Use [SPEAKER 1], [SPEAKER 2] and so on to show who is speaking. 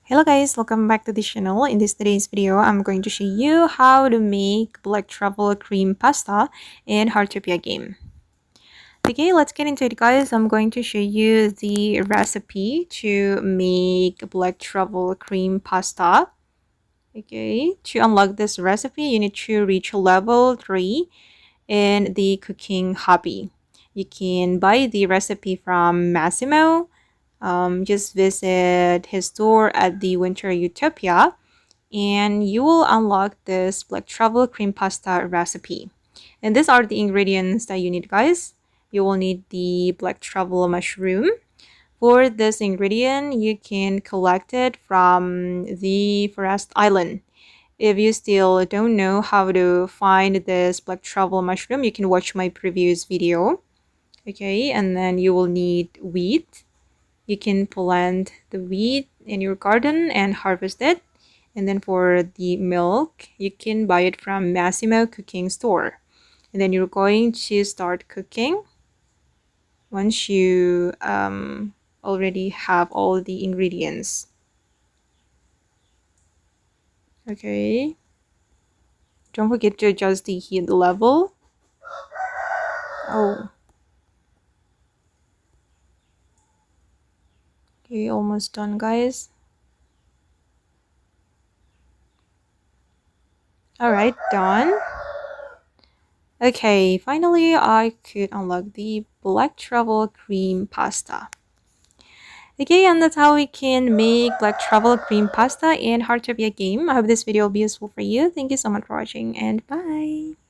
[SPEAKER 1] Hello guys, welcome back to the channel. In today's video, I'm going to show you how to make Black Truffle Cream Pasta in Heartopia game. Okay, let's get into it guys. I'm going to show you the recipe to make Black Truffle Cream Pasta. Okay, to unlock this recipe, you need to reach level 3 in the cooking hobby. You can buy the recipe from Masimo. Just visit his store at the Winter Utopia and you will unlock this Black Truffle Cream Pasta recipe. And these are the ingredients that you need guys. You will need the Black Truffle Mushroom. For this ingredient, you can collect it from the Forest Island. If you still don't know how to find this Black Truffle Mushroom, you can watch my previous video. Okay, and then you will need wheat. You can plant the wheat in your garden and harvest it. And then for the milk, you can buy it from Masimo cooking store. And then you're going to start cooking once you already have all the ingredients. Okay. Don't forget to adjust the heat level. Oh. Okay, almost done guys. Alright, done. Okay, finally I could unlock the Black Truffle Cream Pasta. Okay, and that's how we can make Black Truffle Cream Pasta in Heartopia game. I hope this video will be useful for you. Thank you so much for watching and bye!